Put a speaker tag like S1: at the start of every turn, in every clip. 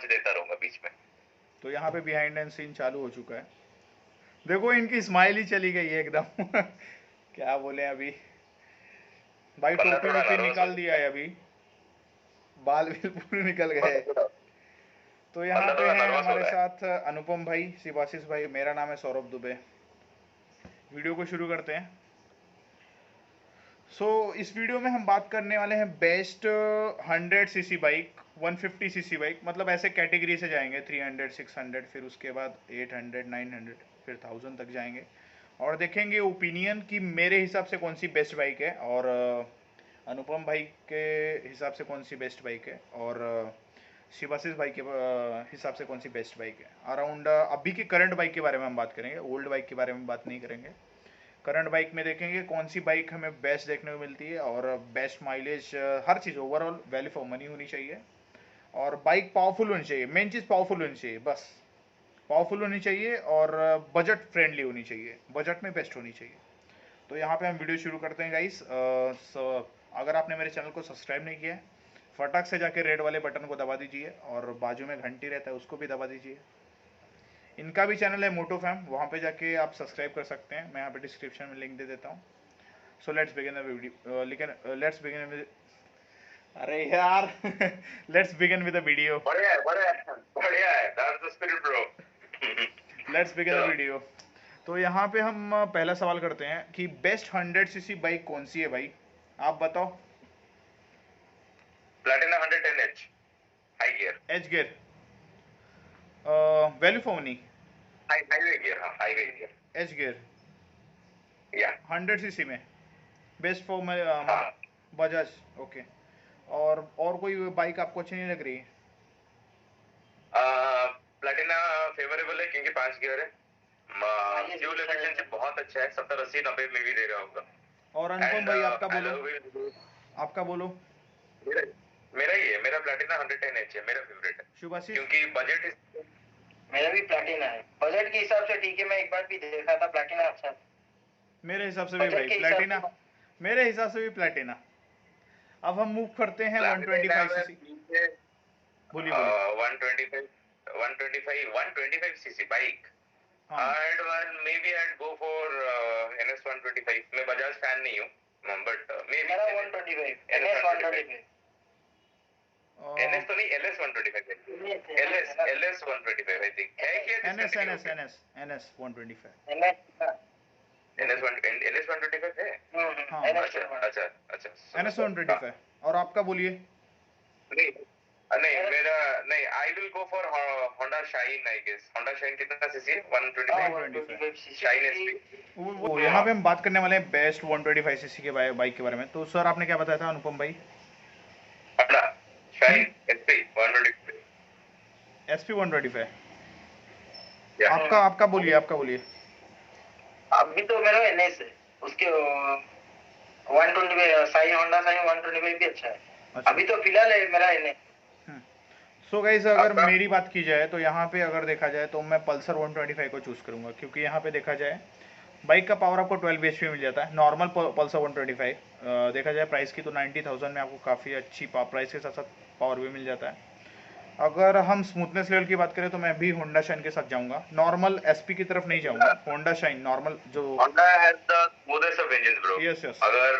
S1: पंच देता रहूंगा बीच में।
S2: तो यहाँ पे बिहाइंड एंड सीन चालू हो चुका है। देखो इनकी स्माइल ही चली गई है एकदम क्या बोले अभी भाई,
S1: बंदा
S2: टोपी
S1: थोड़ा
S2: वोपी
S1: नर्वस हो
S2: निकाल दिया
S1: चुका
S2: है अभी, बाल भी पूरे निकल गए।
S1: है,
S2: तो यहाँ
S1: बंदा
S2: पे
S1: थोड़ा
S2: हैं
S1: नर्वस हो
S2: हमारे
S1: रहा है।
S2: साथ अनुपम भाई, शिवाशीष भाई, मेरा नाम है सौरभ दुबे। वीडियो को शुरू करते हैं। इस वीडियो में हम बात करने वाले हैं best 100 CC bike, 150 CC bike, मतलब ऐसे कैटेगरी से जाएंगे 300, 600, फिर उसके बाद 800, 900, फिर 1000 तक जाएंगे और देखेंगे ओपिनियन कि मेरे हिसाब से कौन सी बेस्ट बाइक है और अनुपम भाई के हिसाब से कौन सी बेस्ट बाइक है और शिवाशीष भाई के हिसाब से कौन सी बेस्ट बाइक है। अराउंड अभी की करंट बाइक के बारे में हम बात करेंगे, ओल्ड बाइक के बारे में बात नहीं करेंगे। करंट बाइक में देखेंगे कौन सी बाइक हमें बेस्ट देखने को मिलती है और best mileage, her cheese overall value for money होनी चाहिए और बाइक पावरफुल होनी चाहिए। मेन चीज़ पावरफुल होनी चाहिए, बस पावरफुल होनी चाहिए और बजट फ्रेंडली होनी चाहिए, बजट में बेस्ट होनी चाहिए। तो यहाँ पे हम वीडियो शुरू करते हैं गाइस। अगर आपने मेरे चैनल को सब्सक्राइब नहीं किया है, फटाक से जाके रेड वाले बटन को दबा दीजिए और बाजू में घंटी रहता है उसको भी दबा दीजिए। इनका भी चैनल है मोटो फैम, वहाँ पे जाके आप सब्सक्राइब कर सकते हैं, मैं यहाँ पे डिस्क्रिप्शन में लिंक दे देता हूँ। So let's begin the video, लेकिन लेट्स बिगिन विद, अरे यार let's begin with the video.
S1: बढ़िया है, बढ़िया है, बढ़िया है, that's the spirit bro.
S2: Let's begin the
S1: चलो,
S2: वीडियो। तो यहाँ पे हम पहला सवाल करते हैं कि बेस्ट 100 सीसी बाइक कौन सी है भाई, आप बताओ।
S1: Platina 110H high gear,
S2: H gear, value for money,
S1: highway gear, हाँ हाईवे गियर,
S2: एच गियर
S1: या
S2: 100 सीसी में बेस्ट फॉर
S1: हाँ।
S2: बजाज। ओके, और कोई बाइक आपको अच्छी नहीं लग रही है?
S1: प्लैटिना फेवरेबल है क्योंकि 5 गियर है, फ्यूल एफिशिएंसी बहुत अच्छा है, 70, 80, 90 में भी दे रहा होगा।
S2: और अनुपम
S1: एंड
S2: भाई आपका बोलो,
S1: एलोई
S2: आपका बोलो।
S1: मेरा मेरा ही है, मेरा प्लैटिना 110H है, मेरा फेवरेट है
S2: शुभाशीष?
S1: क्योंकि बजट
S3: मेरा भी प्लैटिना है, बजट के हिसाब से ठीक है। मैं एक बार भी देखा था, प्लैटिना अच्छा है।
S2: मेरे हिसाब से भी
S3: बजट
S2: भाई
S3: के हिसाब
S2: प्लैटिना,
S3: से
S2: मेरे हिसाब से भी प्लैटिना। अब हम मूव करते हैं 125 सीसी। बोलिए बोलिए।
S1: 125 125 सीसी बाइक।
S2: हाँ
S1: I'd go for NS 125। मैं बजाज फैन नहीं हूँ, बट
S3: मेरा 125 NS 125
S1: NS तो नहीं, LS 125 LS 125 आई थिंक है क्या?
S2: NS NS NS NS 125।
S1: NS 125 है।
S2: हाँ
S1: अच्छा अच्छा।
S2: NS 125। और आपका बोलिए।
S1: नहीं मेरा नहीं, I will go for Honda Shine. I guess Honda Shine कितना सीसी है? 125 शाइन एसपी।
S2: वो यहाँ पे हम बात करने वाले हैं बेस्ट 125 सीसी के बाइक के बारे में। तो सर आपने क्या बताया था अनुपम भाई?
S1: Honda shine SP 125।
S2: SP 125।
S1: या
S2: आपका आपका बोलिए, आपका बोलिए।
S3: अभी तो मेरा NS है, उसके 125 साइन, होंडा साइन 125 भी अच्छा है।
S2: अच्छा।
S3: अभी तो फिलहाल है मेरा NS।
S2: सो गाइस अगर मेरी बात की जाए तो यहाँ पे अगर देखा जाए तो मैं पल्सर 125 को चूज़ करूँगा, क्योंकि यहाँ पे देखा जाए बाइक का पावर आपको 12 bhp मिल जाता है। नॉर्मल पल्सर 125 देखा जाए प्राइस की तो 90,000 में आपको काफ़ी अच्छी प्राइस के साथ साथ पावर भी मिल जाता है। अगर हम स्मूथनेस लेवल की बात करें तो मैं भी होंडा शाइन के साथ जाऊंगा, नॉर्मल SP की तरफ नहीं जाऊंगा। होंडा शाइन नॉर्मल जो
S1: Honda has the smoothest of engines bro.
S2: Yes yes,
S1: अगर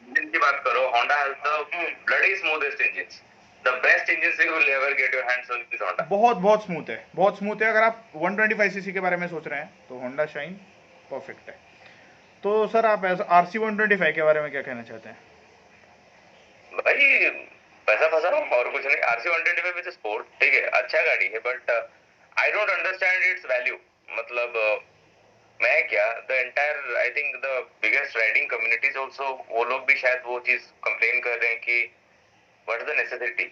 S1: इंजन की बात करो, Honda has the bloody smoothest engines, the best engines you will ever get your hands on this Honda.
S2: बहुत smooth है, बहुत smooth है। अगर आप 125 सीसी के बारे में सोच रहे हैं तो होंडा शाइन परफेक्ट है। तो सर आप RC 125 के बारे में क्या कहना चाहते हैं?
S1: भाई पैसा फंसा और कुछ नहीं। RC 125 विद स्पोर्ट ठीक है, अच्छा गाड़ी है, but I don't understand it's value. मतलब मैं क्या, the entire I think the biggest riding communities also, वो लोग भी शायद वो चीज कंप्लेन कर रहे हैं कि what is the necessity.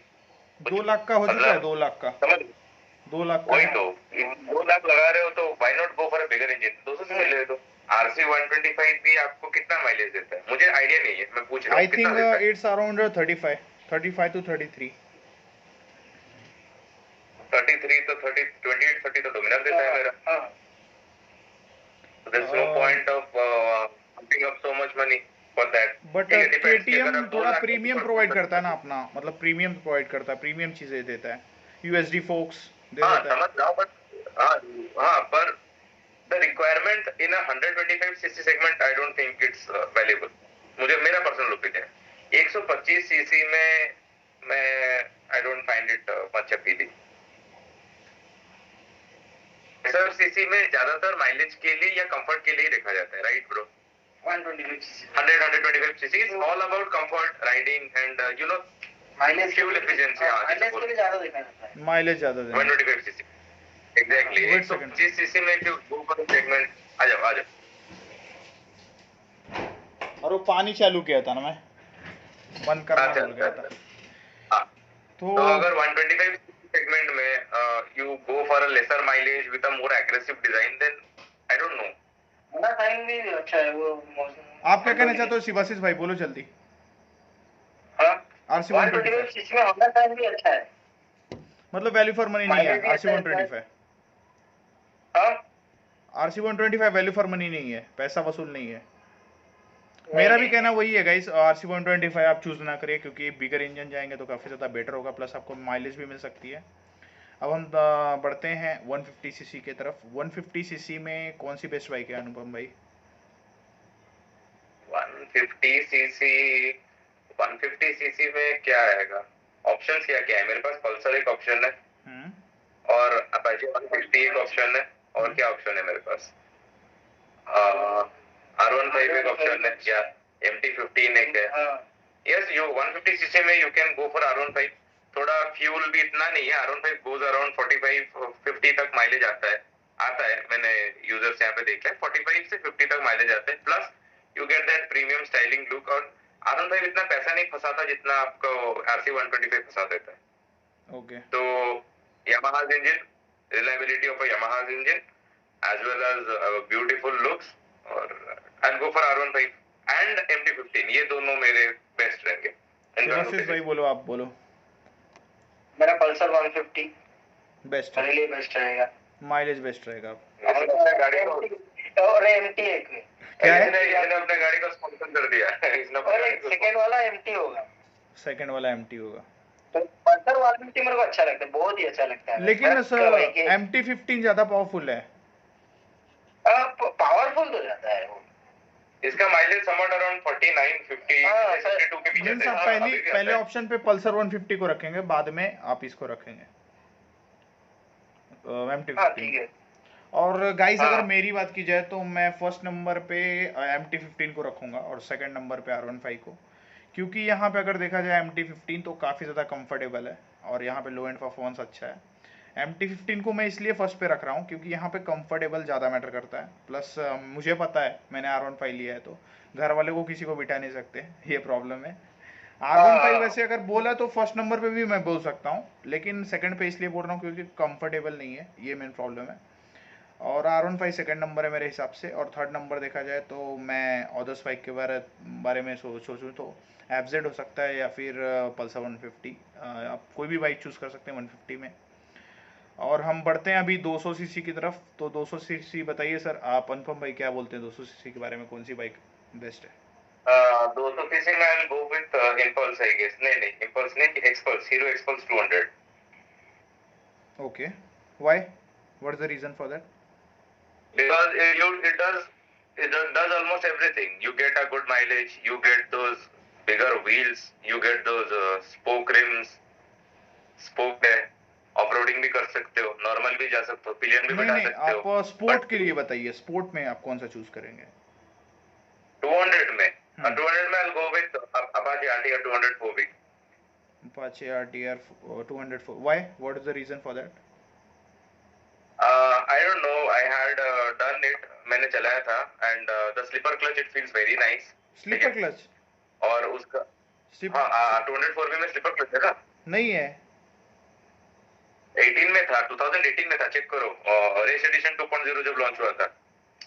S2: 2 lakh का हो चुका है, 2 लाख का,
S1: समझ
S2: 2 लाख का
S1: वही
S2: है।
S1: तो 2 लाख लगा रहे हो तो why not go for a bigger engine, 200 से ले लो। RC 125 भी आपको कितना माइलेज देता है मुझे आइडिया नहीं है, मैं पूछ रहा
S2: आई
S1: हूँ कितना
S2: थिंक
S1: देता है।
S2: It's around 35 to 33।
S1: 33 तो 30 28 30 तो डोमिनर देता है मेरा। There's no point of pumping up so much money for that।
S2: But
S1: ठीक है, depends कि अगर
S2: KTM
S1: आप 2
S2: थोड़ा
S1: लाख
S2: प्रीमियम प्रोवाइड करता है ना अपना, मतलब प्रीमियम प्रोवाइड करता है, प्रीमियम चीज़ें देता है। यूएसडी फोक्स दे
S1: हाँ
S2: देता है।
S1: समझ रहा हूँ बट हाँ हाँ पर the requirement in a 125 CC segment I don't think it's valuable. मुझे मेरा पर्सनल ओपिनियन 125 सीसी में मैं I don't find it much appealing. Sir CC में ज्यादातर माइलेज के लिए या कंफर्ट के लिए देखा जाता है, right bro? 125 CC is all about comfort, riding and you know
S3: mileage
S1: fuel efficiency.
S3: Mileage के लिए ज्यादा देखा जाता है।
S2: माइलेज ज्यादा देना।
S1: 125 CC exactly.
S2: Wait a second.
S1: 125 CC में जो गो फॉर सेगमेंट आ जाओ।
S2: और वो पानी चालू किया था ना मैं, बंद करना
S1: अच्छा,
S2: भूल गया था।
S1: हाँ।
S2: तो
S1: तो अगर 125 सेगमेंट में you go for a lesser mileage with a more aggressive design then I don't know.
S3: Honda Shine भी अच्छा है वो।
S2: आप क्या कहना चाहते हो शिवाशीष भाई, बोलो जल्दी।
S3: हाँ
S2: आरसी 125
S3: सीसी में होंडा साइन भी अच्छा है।
S2: मतलब वैल्यू फॉर मनी नहीं है
S3: Mileage भी
S2: आरसी
S3: अच्छा है।
S2: 125।
S3: हाँ
S2: आरसी 125 वैल्यू फॉर मनी नहीं है, पैसा वसूल नहीं है। मेरा भी कहना वही है गाइस, आरसी 125 आप चूज ना करिए क्योंकि बिगर इंजन जाएंगे तो काफ़ी ज़्यादा बेटर होगा, प्लस आपको माइलेज भी मिल सकती है। अब हम बढ़ते हैं 150 सीसी की तरफ। 150 सीसी में कौन सी बेस्ट बाइक है अनुपम भाई?
S1: 150 सीसी 150 सीसी में क्या आएगा? ऑप्शंस क्या क्या है मेरे पास? पल्सर एक ऑप्शन है और अपाचे 150 एक ऑप्शन है। और क्या ऑप्शन है मेरे पास? R15 एक ऑप्शन है या MT15 एक है। यस यू 150 सीसी में you can go for R15। थोड़ा फ्यूल भी इतना नहीं है। R15 गोज अराउंड 45-50 तक माइलेज आता है। मैंने यूजर्स यहाँ पे देखा है 45 से 50 तक माइलेज आता है। Plus you get that premium styling look. और R15 इतना पैसा नहीं फंसाता जितना आपको RC 125 फंसा देता है।
S2: ओके।
S1: तो Yamaha's engine, reliability of a Yamaha's engine as well as beautiful looks, और I'll go for R15 and MT15। ये दोनों मेरे बेस्ट रहेंगे।
S2: शिवाशीष भाई बोलो, आप बोलो।
S3: मेरा पल्सर 150
S2: बेस्ट
S3: मेरे
S2: है,
S3: लिए बेस्ट रहेगा।
S2: माइलेज बेस्ट रहेगा।
S1: गाड़ी को
S3: और एमटी एक में
S2: क्या है?
S1: इसने अपने गाड़ी को स्पॉन्सर कर दिया है। इसने अपने
S3: और
S1: गाड़ी
S3: एक
S1: को
S3: सेकंड वाला एमटी होगा।
S2: सेकंड वाला एमटी होगा।
S3: तो पल्सर 150 मेरे को अच्छा लगता है, बहुत ही अच्छा लगता है।
S2: लेकिन सर MT15 ज्यादा पावरफुल है।
S3: पावरफुल तो जाता है वो।
S1: इसका माइलेज समवट अराउंड 49 50 52 के पीछे
S2: मींस आप पहले ऑप्शन पे पल्सर 150 को रखेंगे, बाद में आप इसको रखेंगे MT15।
S3: ठीक है।
S2: और गाइस अगर मेरी बात की जाए तो मैं फर्स्ट नंबर पे MT15 को रखूंगा और सेकंड नंबर पे R15 को, क्योंकि यहाँ पे अगर देखा जाए MT15 तो काफ़ी ज़्यादा कंफर्टेबल है और यहाँ पे लो एंड परफॉर्मेंस अच्छा है। MT15 को मैं इसलिए फर्स्ट पे रख रहा हूँ क्योंकि यहाँ पे कंफर्टेबल ज़्यादा मैटर करता है। प्लस मुझे पता है मैंने R15 लिया है तो घर वाले को किसी को बिठा नहीं सकते, ये प्रॉब्लम है। R15 वैसे अगर बोला तो फर्स्ट नंबर पे भी मैं बोल सकता हूँ, लेकिन सेकंड पे इसलिए बोल रहा हूँ क्योंकि कंफर्टेबल नहीं है, ये मेन प्रॉब्लम है। और R15 सेकंड नंबर है मेरे हिसाब से। और थर्ड नंबर देखा जाए तो मैं अदर्स बाइक के बारे में सोचूं तो FZ हो सकता है या फिर पल्सर 150। आप कोई भी बाइक चूज़ कर सकते हैं 150 में। और हम बढ़ते हैं अभी 200 सीसी की तरफ। तो 200 सीसी बताइए सर, आप अनुपम भाई क्या बोलते हैं 200 सीसी के बारे में, कौन सी बाइक बेस्ट है?
S1: 200 सीसी में I'll go with Impulse I guess। नहीं Impulse नहीं, Xpulse, Hero Xpulse 200।
S2: Okay, why? What is the reason for that?
S1: Because it does almost everything। You get a good mileage, you get those bigger wheels, you get those spoke rims, spoke है, off-roading भी कर सकते हो, normal भी जा सकते हो, pillion भी बिठा सकते हो।
S2: आप स्पोर्ट के लिए बताइए, स्पोर्ट में आप कौन सा चूज करेंगे?
S1: 200 में 200 में I'll go with Apache RTR 204V।
S2: Apache RTR 204। Why? What is the reason for that?
S1: I don't know, I had done it, मैंने चलाया था and the slipper clutch it feels very nice।
S2: Slipper clutch?
S1: और उसका हाँ 204V में slipper clutch है ना?
S2: नहीं है,
S1: 18 में था, 2018 में था, चेक करो। रेस एडिशन 2.0 जब लॉन्च हुआ था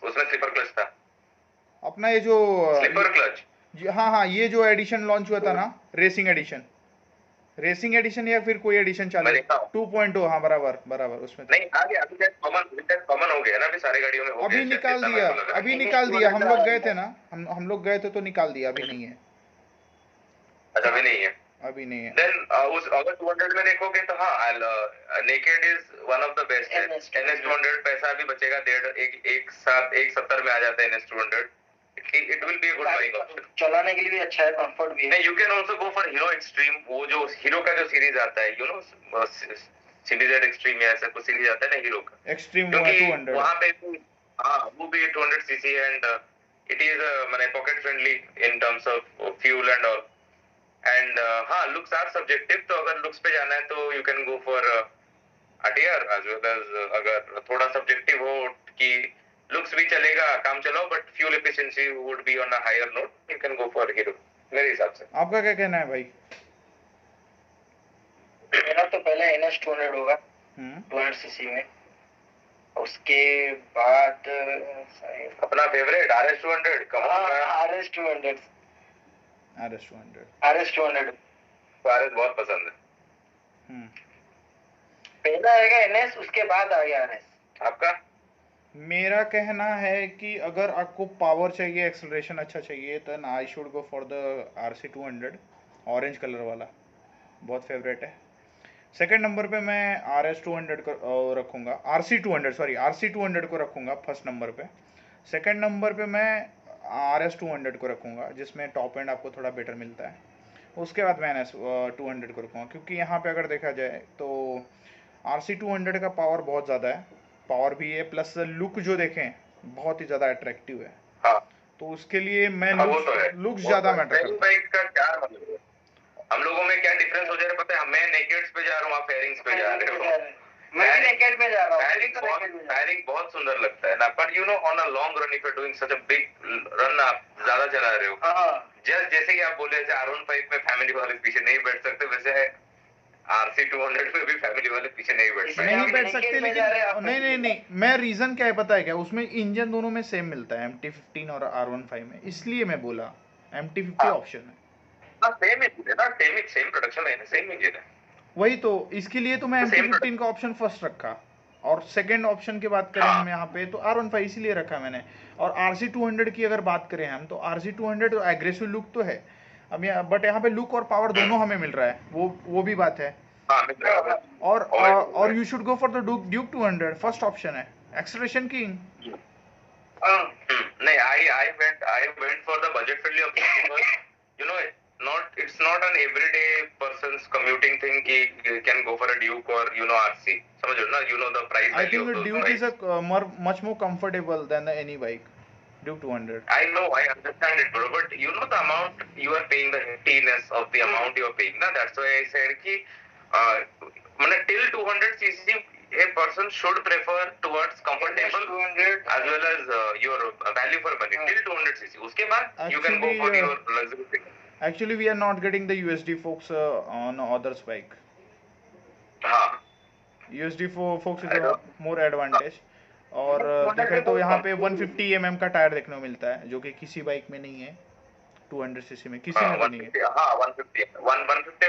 S1: उसमें स्लीपर क्लच था।
S2: अपना ये जो
S1: स्लीपर क्लच,
S2: हाँ ये जो एडिशन लॉन्च हुआ था ना, रेसिंग एडिशन या फिर कोई एडिशन चालू 2.0, हाँ बराबर उसमें
S1: नहीं आ गया अभी, कॉमन हो गया ना अभी सारे गाड़ियों में हो
S2: अभी
S1: गया।
S2: निकाल दिया हम लोग गए थे ना, हम लोग गए थे तो निकाल दिया, अभी नहीं है।
S1: अच्छा अभी नहीं है।
S2: अभी नहीं है।
S1: देन उस अगर 200 में देखोगे तो हाँ, naked is one of the best है। NS 200 पैसा भी बचेगा, एक साथ 170 में आ जाता है NS 200। It will be good buying option,
S3: चलाने के लिए भी अच्छा है, कंफर्ट भी है।
S1: You can also go for hero extreme, वो जो हीरो का जो सीरीज आता है, यू नो सीरीज एक्सट्रीम या ऐसा कुछ सीरीज आता है ना हीरो का,
S2: एक्सट्रीम वो है 200
S1: वहां पे हाँ वो भी 200 सीसी एंड इट इज माने pocket friendly in terms of fuel and all. And हाँ, लुक्स आर सब्जेक्टिव, तो अगर लुक्स पे जाना है तो यू कैन गो फॉर अटियर एज वेल एज, अगर थोड़ा सब्जेक्टिव हो कि लुक्स भी चलेगा, काम चलाओ, but fuel efficiency would be on a higher note, you can go for Hero मेरे हिसाब से।
S2: आपका क्या कहना है भाई?
S3: मेरा तो पहले NS 200 होगा 200 सीसी में, उसके बाद
S1: अपना फेवरेट RS 200,
S3: RS 200
S1: RS बहुत पसंद है।
S3: पहला आएगा NS, उसके बाद आएगा RS।
S1: आपका?
S2: मेरा कहना है कि अगर आपको पावर चाहिए, एक्सेलरेशन अच्छा चाहिए, तो I should go for the RC 200, orange colour वाला, बहुत फेवरेट है। सेकंड नंबर पे मैं RS 200 को रखूँगा, RC 200 को रखूँगा फर्स्ट नंबर पे। सेकंड नंबर पे मैं RS 200 को रखूँगा, जिसमें टॉप एंड आपको थोड़ा बेटर मिलता है। उसके बाद मैं NS 200 को रखूँगा, क्योंकि यहाँ पे अगर देखा जाए तो RC 200 का पावर बहुत ज़्यादा है, पावर भी है, प्लस लुक जो देखें बहुत ही ज़्यादा अट्रैक्टिव है।
S1: हाँ,
S2: तो उसके लिए मैं
S1: वो तो है,
S2: लुक्स ज़्यादा मैटर करता है।
S1: बाइक का क्या मतलब है, हम लोगों में क्या डिफरेंस हो जा रहा है पता है? मैं नेकेड्स पे जा रहा हूँ, आप फेयरिंग्स पे जा रहे हो।
S3: मैं भी नेकेड पे जा रहा हूँ।
S1: फायरिंग बहुत सुंदर लगता है ना, but you know on a long run if you doing such a big run, आप ज्यादा चला रहे हो, जैसे कि आप बोले जैसे R15 में फैमिली वाले पीछे नहीं बैठ सकते, वैसे RC 200 में भी फैमिली वाले पीछे नहीं बैठ सकते।
S2: नहीं बैठ सकते, लेकिन नहीं, मैं रीजन क्या है पता है क्या, उसमें इंजन दोनों में सेम मिलता है, MT-15 और R15 में, इसलिए मैं बोला MT-50 ऑप्शन है।
S1: सेम इंजन है ना, सेम प्रोडक्शन है ना, सेम इंजन है।
S2: वही तो, इसके लिए तो मैं MT-15 का ऑप्शन फर्स्ट रखा, और सेकंड ऑप्शन की बात करें हम यहाँ पे तो R15 इसीलिए रखा मैंने। और RC 200 की अगर बात करें हम, तो RC 200 तो एग्रेसिव लुक तो है अब यहाँ, बट यहाँ पे लुक और पावर दोनों हमें मिल रहा है, वो भी बात है। और you should go for the Duke 200, first option है, एक्सेलरेशन किंग।
S1: नहीं, I went for the budget friendly option because you know it's not an everyday person's commuting thing कि you can go for a Duke or you know RC, समझ रहे हो ना, you know the price
S2: I
S1: value
S2: think
S1: of
S2: the
S1: those
S2: Duke
S1: bikes.
S2: is a much more comfortable than any bike, Duke 200.
S1: I know, I understand it, bro, but you know the amount you are paying, the heftiness of the amount you are paying, na, that's why I said कि मतलब till 200 cc a person should prefer towards comfortable 200 as well as your value for money till 200 cc, उसके बाद you can go for your luxury.
S2: Actually we are not getting the USD folks on others bike.
S1: हाँ,
S2: USD folks is a more advantage. और देखें तो यहाँ पे 150 mm का tyre देखने को मिलता है, जो कि किसी बाइक में नहीं है 200 सीसी में, किसी में भी नहीं है।
S1: हाँ 150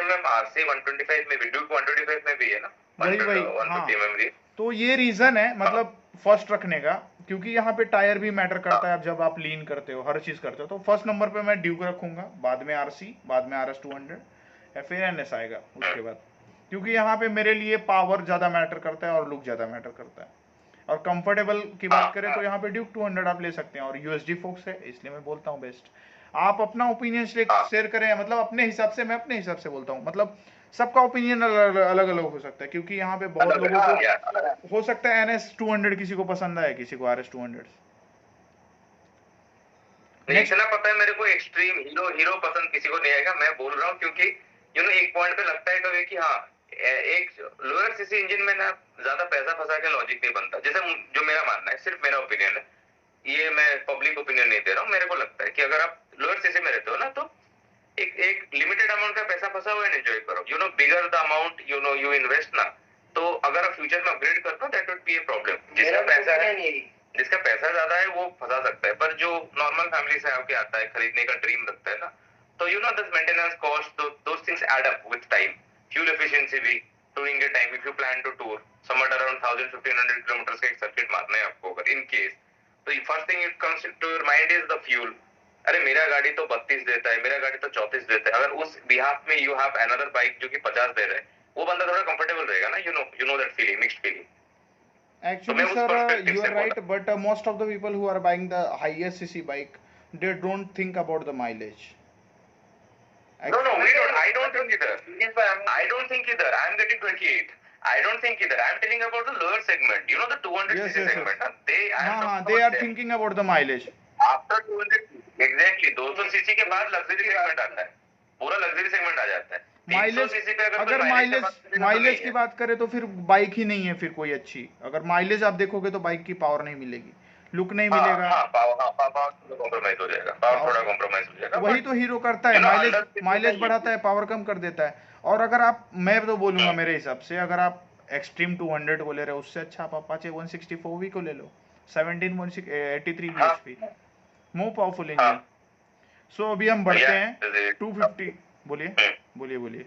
S1: mm RC 125 में भी, Duke 125 में भी है ना,
S2: वही
S1: 150 mm भी।
S2: तो ये रीजन है मतलब फर्स्ट रखने का, क्योंकि यहाँ पे टायर भी मैटर करता है, अब जब आप लीन करते हो, हर चीज करते हो, तो फर्स्ट नंबर पे मैं ड्यूक रखूंगा, बाद में RC, बाद में RS 200 या फिर NS आएगा उसके बाद, क्योंकि यहाँ पे मेरे लिए पावर ज्यादा मैटर करता है और लुक ज्यादा मैटर करता है। और कंफर्टेबल की बात करें तो यहाँ पे ड्यूक 200 आप ले सकते हैं, और USD फोक्स है, इसलिए मैं बोलता हूँ बेस्ट। आप अपना ओपिनियन शेयर करें, मतलब अपने हिसाब से, मैं अपने हिसाब से बोलता हूँ, मतलब सबका ओपिनियन अलग अलग हो सकता है, क्योंकि यहाँ पे बहुत लोगों को हो सकता है NS 200 किसी को पसंद आए, किसी को RS 200।
S1: इतना पता है मेरे को, एक्सट्रीम हीरो पसंद किसी को नहीं आएगा, मैं बोल रहा हूँ, क्योंकि यू नो एक पॉइंट पे लगता है कभी कि हाँ एक लोअर सीसी इंजन में ना ज्यादा पैसा फंसा के लॉजिक नहीं बनता, जैसे जो मेरा मानना है, सिर्फ मेरा ओपिनियन है, ये मैं पब्लिक ओपिनियन नहीं दे रहा हूँ, मेरे को लगता है कि अगर आप लोअर सीसी में रहते हो ना, तो एक लिमिटेड अमाउंट का पैसा फंसा हुआ है, एंजॉय करो, you know bigger the amount you invest ना, तो अगर आप फ्यूचर में अपग्रेड करते हो that would be a problem. जिसका पैसा ज्यादा है वो फंसा सकता है, पर जो नॉर्मल फैमिली से आके आता है, खरीदने का ड्रीम रखता है ना, तो you know this maintenance cost, those things add up with time, fuel efficiency भी, टूरिंग के time, if you plan to tour समewhat around 1000-1500 किलोमीटर का एक सर्किट मारना है आपको अगर इन केस, तो first thing it comes to your mind is the fuel अरे मेरा गाड़ी तो 32 देता है, मेरा गाड़ी तो 34 देता है, अगर उस बिहाफ में यू हैव अनदर बाइक जो कि 50 दे रहा है, वो बंदा थोड़ा कंफर्टेबल रहेगा ना, you know that feeling, mixed feeling. तो
S2: Actually,
S1: मैं उस
S2: sir,
S1: पर्सपेक्टिव
S2: you
S1: से
S2: are
S1: बोला।
S2: right, but most of the people who are buying the highest CC bike, they don't think about the mileage.
S1: No, no,
S2: Actually,
S1: we don't. I don't think either. I don't think either. I'm getting 28. I don't think either. I'm telling about the lower segment. You know the 200
S2: yes,
S1: cc
S2: yes, yes.
S1: segment. Huh? I am
S2: हाँ हाँ,
S1: talking
S2: they
S1: about
S2: are
S1: them.
S2: thinking about the mileage.
S1: After 200, exactly 200 cc के बाद luxury segment आता है, पूरा luxury segment आ जाता है। 300
S2: mileage,
S1: cc पे अगर कोई
S2: अगर
S1: माइलेज का
S2: माइलेज
S1: बात करेगा तो
S2: माइलेज
S1: नहीं
S2: की
S1: है।
S2: बात करें तो फिर बाइक ही नहीं है फिर कोई अच्छी। अगर माइलेज आप देखोगे तो बाइक की पावर नहीं मिलेगी, लुक नहीं
S1: हाँ
S2: मिलेगा।
S1: हाँ, पावर थोड़ा कॉम्प्रोमाइज हो जाएगा, पावर थोड़ा कॉम्प्रोमाइज हो जाएगा,
S2: वही
S1: बट
S2: तो हीरो करता है,
S1: you no
S2: mileage
S1: under
S2: mileage बढ़ाता है, पावर कम कर देता है। और अगर आप, मैं तो बोलूंगा मेरे हिसाब से, अगर आप एक्सट्रीम 200 को ले रहे हो, उससे अच्छा आप अपाचे 164V को ले लो, 17.83
S1: हाँ
S2: bhp, मोर पावरफुल
S1: हाँ
S2: इंजन। सो अभी हम बढ़ते
S1: भैया
S2: हैं 250। बोलिए बोलिए बोलिए।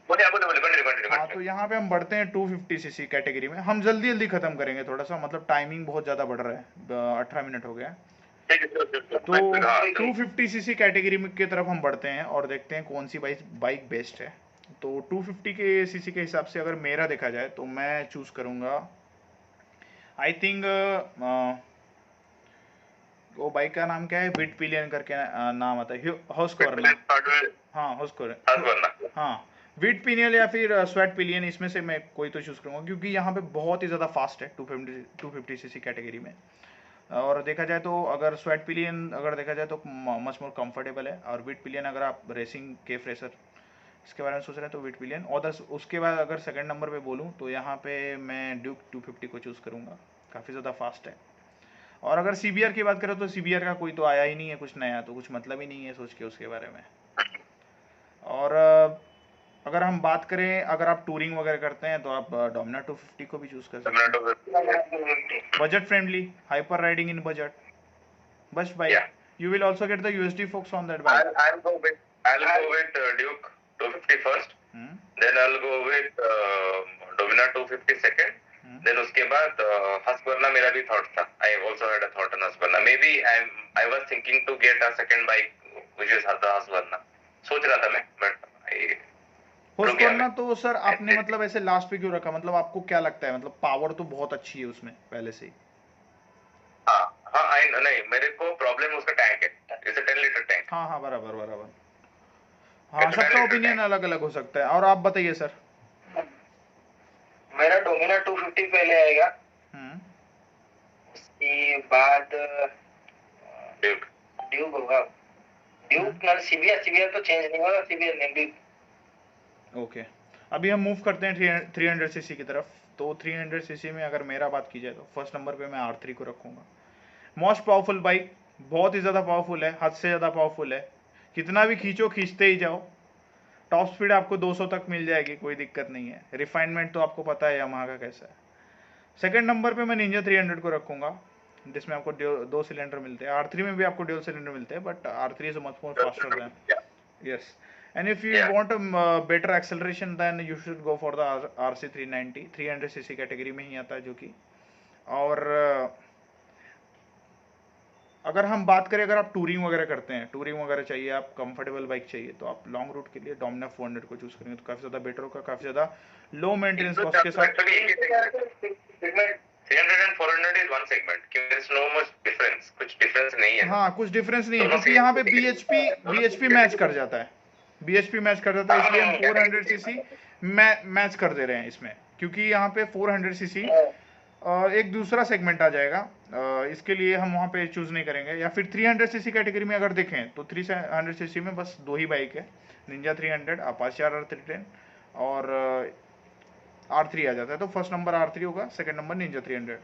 S1: बोलिए, बोलिए, कंटिन्यू कंटिन्यू
S2: हाँ, तो यहाँ पे हम बढ़ते हैं 250 सीसी कैटेगरी में। हम जल्दी जल्दी खत्म करेंगे, थोड़ा सा मतलब टाइमिंग बहुत ज़्यादा बढ़ रहा है, 18 मिनट हो गया है। तो 250 सीसी कैटेगरी की तरफ हम बढ़ते हैं और देखते हैं कौन सी बाइक बेस्ट है। तो 250 के सीसी के हिसाब से अगर मेरा देखा जाए तो मैं चूज करूंगा, आई थिंक, वो बाइक का नाम क्या है, विट पिलियन करके नाम आता है, हस्क्वर्ना। हाँ, हस्क्वर्ना। हाँ, विट पिनियल या फिर स्वेट पिलियन, इसमें से मैं कोई तो चूज करूंगा, क्योंकि यहाँ पे बहुत ही ज़्यादा फास्ट है 250 सीसी कैटेगरी में। और देखा जाए तो अगर स्वेट पिलियन अगर देखा जाए तो मच मोर कंफर्टेबल है, और विट पिलियन अगर आप रेसिंग के फ्रेसर इसके बारे में सोच रहे हैं तो विट पिलियन। और उसके बाद अगर सेकंड नंबर पे बोलूँ तो यहाँ पे मैं ड्यूक 250 को चूज़ करूँगा, काफ़ी ज़्यादा फास्ट है। और अगर CBR की बात करें तो CBR का कोई तो आया ही नहीं है कुछ नया, तो कुछ मतलब ही नहीं है सोच के उसके बारे में। और अगर हम बात करें, अगर आप टूरिंग वगैरह करते हैं तो आप डोमिनार 250 को भी चूज कर सकते हैं। Budget friendly, hyper riding in budget, बस bike. You will also get the USD Fox on that bike.
S1: I'll go with Duke 250 first. Then I'll go with Dominar 250 second. Then उसके बाद Husqvarna मेरा भी thought था. I also had a thought on Husqvarna. Maybe I was thinking to get a second bike which is the Husqvarna. सोच रहा था मैं, but
S2: Husqvarna तो सर आपने मतलब ऐसे लास्ट पे क्यों रखा, मतलब आपको क्या लगता है, मतलब पावर तो बहुत अच्छी है उसमें पहले से ही।
S1: हाँ, नहीं, मेरे को प्रॉब्लम उसका टैंक है, इट्स 10 लीटर टैंक।
S2: हाँ, बराबर बराबर। हाँ, सबका ओपिनियन अलग अलग हो सकता है। और आप बताइए सर।
S3: मेरा डोमिनार 250 पहले आएगा, उसके बाद ड्यूक होगा। ड्यूक ना सीबीआर तो चेंज नहीं होगा, सीबीआर नहीं ड्यूक।
S2: ओके, अभी हम मूव करते हैं 300 सीसी की तरफ। तो 300 सीसी में अगर मेरा बात की जाए तो फर्स्ट नंबर पे मैं R3 को रखूंगा। मोस्ट पावरफुल बाइक, बहुत ही ज़्यादा पावरफुल है, हद से ज़्यादा पावरफुल है। कितना भी खींचो, खींचते ही जाओ। टॉप स्पीड आपको 200 तक मिल जाएगी, कोई दिक्कत नहीं है। रिफाइनमेंट तो आपको पता है यामाहा का कैसा है। सेकंड नंबर पे मैं निंजा 300 को रखूंगा, जिसमें आपको 2 सिलेंडर मिलते हैं। R3 में भी आपको ड्यूल सिलेंडर मिलते हैं, but R3 is much more faster than, yes. And if you want a better acceleration then you should go for the RC 390, 300 cc category में ही आता है जो कि। और अगर हम बात करें, अगर आप टूरिंग वगैरह करते हैं, टूरिंग वगैरह चाहिए, आप कंफर्टेबल बाइक चाहिए, तो आप लॉन्ग रूट के लिए डोमिनार 400 को चूज करेंगे तो काफ़ी ज़्यादा बेटर होगा, काफ़ी ज़्यादा लो मेंटेनेंस कॉस्ट के साथ।
S1: 300 and 400 is one segment. There is no much difference. कुछ difference नहीं है।
S2: हाँ, कुछ डिफरेंस नहीं है, क्योंकि यहाँ पे BHP मैच कर जाता है, BHP मैच कर जाता है, इसलिए हम 400 सीसी मैच कर दे रहे हैं इसमें, क्योंकि यहाँ पे 400 सीसी एक दूसरा सेगमेंट आ जाएगा, इसके लिए हम वहाँ पे चूज नहीं करेंगे। या फिर 300 सीसी कैटेगरी में अगर देखें तो 300 सीसी में बस 2 ही बाइक है, निंजा 300, अपाचे R310 और R3 आ जाता है। तो फर्स्ट नंबर R3 होगा, सेकंड नंबर निंजा 300।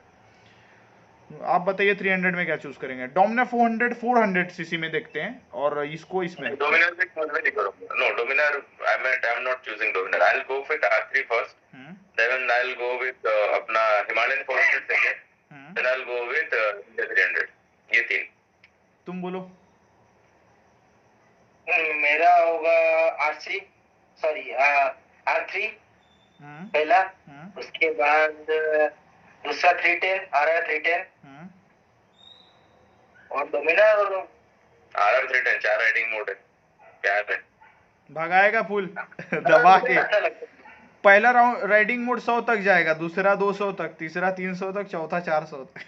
S2: आप बताइए 300 में क्या चूज करेंगे। डोमिनार 400 सीसी में देखते हैं और इसको इसमें
S1: डोमिनार से चूज नहीं करूंगा। No, Dominar I am not choosing Dominar. I will go with R3 first, then I will go with अपना Himalayan 400 second, then I will go with 300। ये तीन।
S2: तुम बोलो।
S3: मेरा होगा R3 पहला, उसके बाद दूसरा 310 RR 310 और डोमिनार, और
S1: RM310 4 राइडिंग मोड है, प्यार है।
S2: भगाएगा फुल दबा के।
S3: अच्छा लगता है।
S2: पहला राउंड राइडिंग मोड 100 तक जाएगा, दूसरा 200 तक, तीसरा 300 तक, चौथा 400 तक।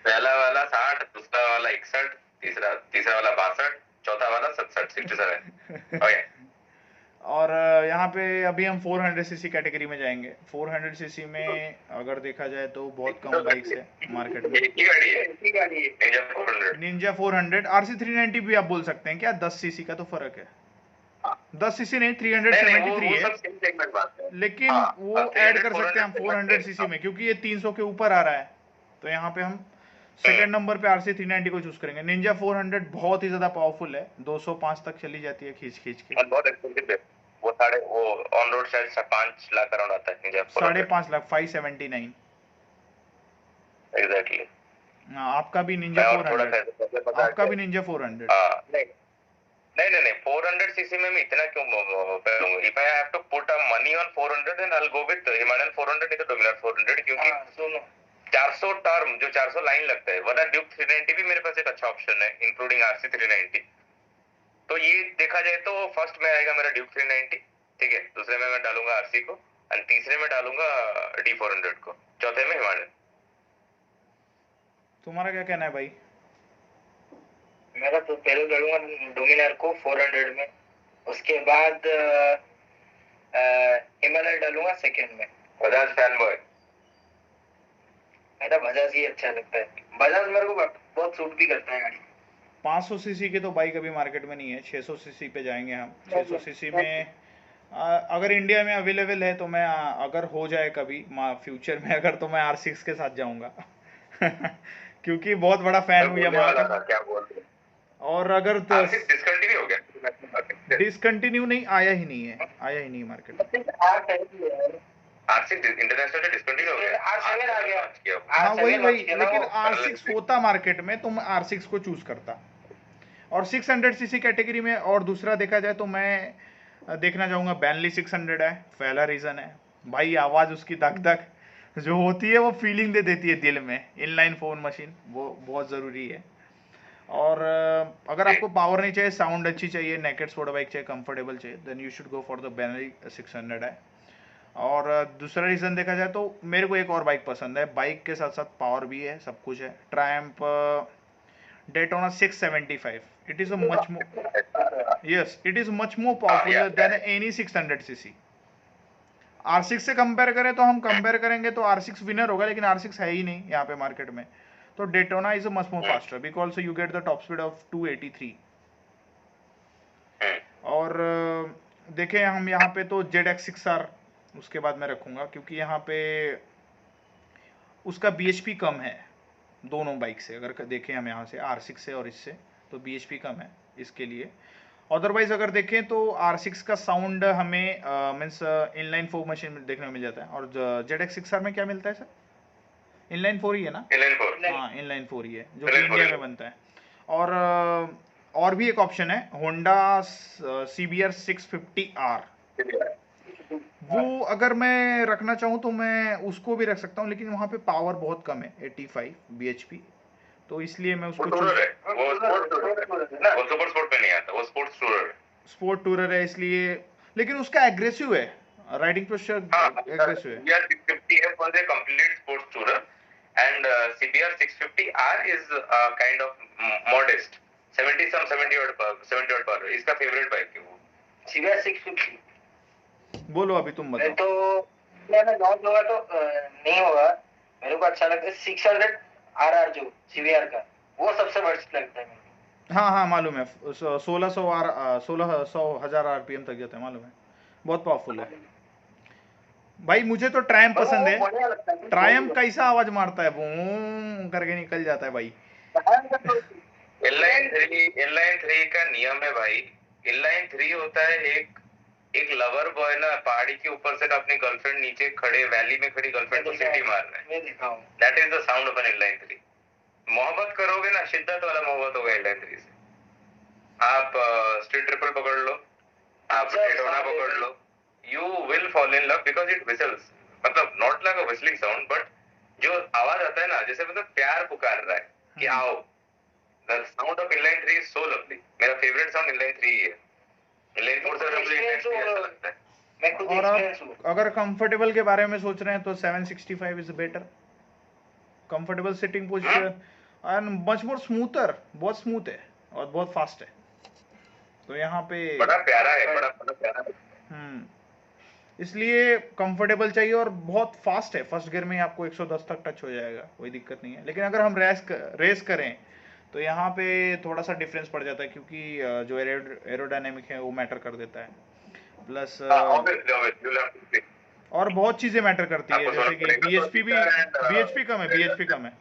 S1: पहला वाला 60, दूसरा वाला 61, तीसरा वाला 62, चौथा वाला 67, 67। ओके।
S2: और यहाँ पे अभी हम 400 सीसी कैटेगरी में जाएंगे। 400 सीसी में अगर देखा जाए तो बहुत कम बाइक्स है मार्केट में।
S1: एक ही गाड़ी है,
S3: ऐसी गाड़ी है।
S1: निंजा 400।
S2: निंजा 400 RC 390 भी आप बोल सकते हैं क्या, 10 सीसी का तो फर्क है। 10 सीसी नहीं,
S1: नहीं नहीं,
S2: 373
S1: वो
S2: है,
S1: सब सेम सेगमेंट बात है।
S2: लेकिन
S1: हाँ,
S2: वो
S1: अब
S2: ऐड
S1: 300,
S2: कर सकते हैं हम 400 सीसी में, क्योंकि ये 300 के ऊपर आ रहा है। तो यहाँ पे हम सेकंड नंबर पे RC 390 को चूज करेंगे। निंजा 400 बहुत ही ज्यादा पावरफुल है, 205 तक चली जाती है खींच खींच के।
S1: और बहुत एक्सपेंसिव है वो, वो ऑन रोड शायद 5 लाख अराउंड आता है निंजा 400।
S2: 5.5 लाख, 579।
S1: एग्जैक्टली।
S2: हाँ, आपका भी निंजा 400, आपका भी निंजा 400।
S1: नहीं नहीं नहीं नहीं, 400 सीसी में मैं इतना क्यों करूंगा? If I have to put a money on 400 then I will go with Himalayan 400 नहीं तो डोमिनार 400, क्योंकि
S3: सुनो
S1: 400 टर्म जो 400 लाइन लगता है, वरना ड्यूक 390 भी मेरे पास एक अच्छा ऑप्शन है इंक्लूडिंग RC 390। तो ये देखा जाए तो फर्स्ट में आएगा मेरा ड्यूक 390, ठीक है, दूसरे में मैं डालूंगा RC को, और तीसरे में डालूंगा D400 को, चौथे में हिमालयन।
S2: तुम्हारा क्या कहना है भाई?
S3: मेरा तो पहले डालूंगा डोमिनार को 400 में, उसके बाद हिमालय डालूंगा सेकंड में।
S1: Bajaj fan boy.
S3: मेरा बजाज ही अच्छा लगता है, बजाज मेरे को बहुत सूट भी करता है गाड़ी।
S2: 500 सीसी की तो बाइक अभी मार्केट में नहीं है, 600 सीसी पे जाएंगे हम। 600 सीसी में अगर इंडिया में अवेलेबल है तो मैं अगर हो जाए कभी फ्यूचर में अगर, तो मैं R6 के साथ जाऊंगा क्योंकि बहुत बड़ा फैन हूँ यामाहा का।
S1: क्या बोल रहे हैं?
S2: और अगर
S1: डिस्कंटिन्यू हो गया?
S2: डिसकंटिन्यू नहीं, आया ही नहीं है, आया ही नहीं मार्केट में।
S1: R6 इंटरनेशनल से डिस्कंटिन्यू हो गया,
S3: R7 आ गया।
S2: हाँ वही
S3: R7
S2: वही,
S3: लॉन्च किया ना
S2: लेकिन
S3: वो।
S2: R6 होता मार्केट में तो मैं R6 को चूज करता। और 600 सीसी कैटेगरी में और दूसरा देखा जाए तो मैं देखना चाहूंगा बेंटली 600 है। पहला रीजन है भाई, आवाज उसकी धक धक जो होती है वो फीलिंग दे देती है दिल में। इनलाइन फोन मशीन वो बहुत जरूरी है। और अगर आपको पावर नहीं चाहिए, साउंड अच्छी चाहिए, नेकेड स्पोर्ट बाइक चाहिए, कंफर्टेबल चाहिए, then you should go for the Benelli 600 है। और दूसरा रीजन देखा जाए तो मेरे को एक और बाइक पसंद है, बाइक के साथ साथ पावर भी है, सब कुछ है। Triumph Daytona 675. It is a much more, yes, it is much more powerful than any 600 cc. R6 से कंपेयर करें तो हम कंपेयर करेंगे तो R6 विनर होगा, लेकिन R6 है ही नहीं यहाँ पे मार्केट में। तो Daytona is a much more faster because you get the top speed of 283. और देखें हम यहाँ पे तो ZX6R उसके बाद मैं रखूंगा, क्योंकि यहाँ पे उसका BHP कम है दोनों बाइक से। अगर देखें हम यहाँ से R6 से और इससे, तो BHP कम है इसके लिए। अदरवाइज अगर देखें तो R6 का साउंड हमें मीन्स इनलाइन 4 मशीन में देखने को मिल जाता है। और ZX6R में क्या मिलता है सर? इनलाइन 4 ही है ना?
S1: इनलाइन 4,
S2: हाँ इनलाइन 4 ही है, जो कि इंडिया में बनता है। और भी एक ऑप्शन है होंडा CBR 650R। वो अगर मैं रखना चाहूँ तो मैं उसको भी रख सकता हूँ, लेकिन वहाँ पे पावर बहुत कम है, 85 bhp, तो इसलिए मैं उसको
S1: वो सुपर स्पोर्ट पे नहीं आता, वो स्पोर्ट्स टूरर है।
S2: स्पोर्ट टूरर है इसलिए, लेकिन उसका एग्रेसिव है, राइडिंग पोस्चर एग्रेसिव है।
S1: CBR 650F was a complete sports tourer and CBR 650R is kind of modest, 70 odd per। इसका फेवरेट बाइक है वो
S3: CBR 650।
S2: बोलो अभी तुम बताओ।
S3: तो मैंने लॉन्च होगा तो नहीं होगा, मेरे को अच्छा लगता है 600RR जो CBR का, वो सबसे बेस्ट लगता है मेरे को।
S2: हाँ हाँ मालूम है, 1600 RPM तक जाता है, मालूम है, बहुत पावरफुल है भाई। मुझे तो ट्रायम्फ पसंद है। ट्रायम्फ कैसा आवाज मारता है, बूम करके निकल जाता है भाई।
S1: इनलाइन 3 का नियम है भाई, इनलाइन 3 होता है एक लवर बॉय ना, पहाड़ी के ऊपर से अपनी गर्लफ्रेंड नीचे खड़े, वैली में खड़ी गर्लफ्रेंड को सीटी मार रहा है। That is the sound of an inline 3। मोहब्बत करोगे ना, शिद्दत वाला मोहब्बत होगा इनलाइन 3 से। आप स्ट्रीट ट्रिपल पकड़ लो, आप डेटोना पकड़ लो, you will fall in love because it whistles, मतलब नॉट लाइक अ व्हिstling साउंड, बट जो आवाज आता है ना, जैसे मतलब प्यार पुकार रहा है कि आओ, the sound of inline 3 is so lovely. मेरा favorite sound inline 3 ही है. inline 4 से मुझे inline 3 अच्छा लगता है.
S3: मैं खुद
S2: और
S3: एक्सपीरियंस
S2: आप
S3: हूँ.
S2: अगर कंफर्टेबल के बारे में सोच रहे हैं तो 765 is better. Comfortable sitting position and much more smoother, बहुत स्मूथ है और बहुत फास्ट है. तो यहाँ पे
S1: बड़ा प्यारा है, बड़ा प्यारा है.
S2: इसलिए कंफर्टेबल चाहिए और बहुत फास्ट है. फर्स्ट गियर में ही आपको 110 तक टच हो जाएगा, कोई दिक्कत नहीं है. लेकिन अगर हम रेस करें तो यहाँ पे थोड़ा सा डिफरेंस पड़ जाता है, क्योंकि जो एरोडायनेमिक है वो मैटर कर देता है. Plus
S1: Obviously.
S2: और बहुत चीजें मैटर करती है,
S1: आपको
S2: जैसे कि
S1: थोड़ा
S2: बीएचपी भी, बीएचपी कम है, बीएचपी कम है.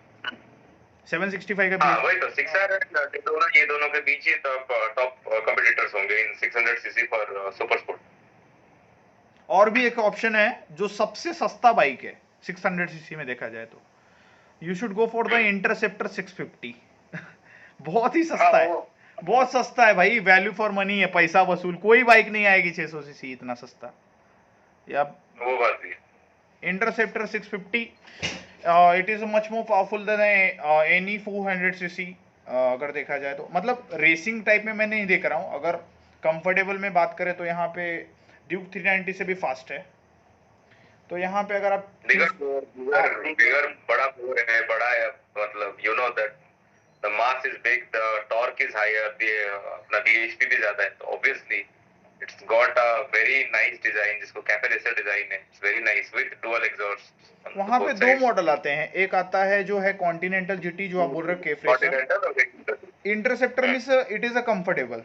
S2: 765 का
S1: हाँ
S2: BHP.
S1: वही तो 600 दोनों, ये दोनों के बीच ही टॉप कॉम्पिटिटर्स होंगे इन 600 सीसी फॉर सुपर स्पोर्ट.
S2: और भी एक ऑप्शन है जो सबसे सस्ता बाइक है 600 सीसी में देखा जाए तो, you should go for the interceptor 650. बहुत ही सस्ता है, बहुत सस्ता है भाई. वैल्यू फॉर मनी है, पैसा वसूल. कोई बाइक नहीं आएगी 600 सीसी इतना सस्ता. या
S1: वो बात भी है.
S2: Interceptor 650 it is much more powerful than any 400 CC. अगर देखा जाए तो मतलब रेसिंग टाइप में मैं नहीं देख रहा हूँ. अगर कंफर्टेबल में बात करें तो यहाँ पे ड्यूक 390 से भी फास्ट है. तो यहाँ पे अगर आप
S1: बिगर बड़ा बोर है, बड़ा है, मतलब you know that the mass is big, the torque is higher, अपना बीएचपी भी ज्यादा है, तो obviously it's got a very nice design, जिसको कैफे रेसर डिजाइन है. It's very nice with dual exhaust.
S2: वहाँ पे दो मॉडल आते हैं. एक आता है जो है कॉन्टिनेंटल जीटी, जो आप बोल रहे हो café racer. Interceptor means it is a comfortable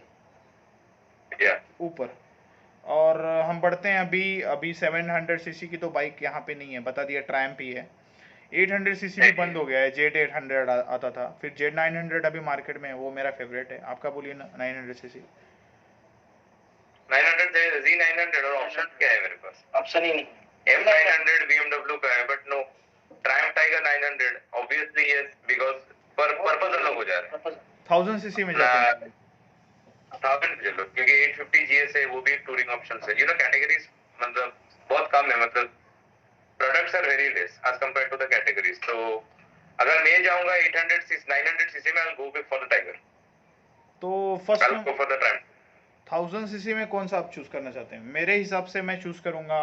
S2: ऊपर. और हम बढ़ते हैं अभी 700 सीसी की तो बाइक यहाँ पे नहीं है, बता दिया, ट्रायम्फ ही है. 800 सीसी भी बंद हो गया है. जेड 800 आता था, फिर जेड 900 अभी मार्केट में है, वो मेरा फेवरेट है. आपका बोलिए ना. 900 सीसी
S1: 900 Z900 और ऑप्शन क्या है मेरे पास?
S3: ऑप्शन ही नहीं.
S1: M900 BMW का है, but no Triumph Tiger 900 obviously yes, because purpose अलग हो जा रहा है.
S2: 1000 सीसी में जाते हैं
S1: 1000 चलो, क्योंकि 850 GS है, वो भी एक टूरिंग ऑप्शन है. यू नो कैटेगरीज मतलब बहुत कम है, मतलब products are very less as compared to the categories. तो अगर मैं जाऊंगा 800 सीसी 900 सीसी में, I will go for the Tiger.
S2: तो first
S1: I will go for the Triumph.
S2: 1000 cc में कौन सा आप चूज करना चाहते हैं? मेरे हिसाब से मैं चूज करूंगा,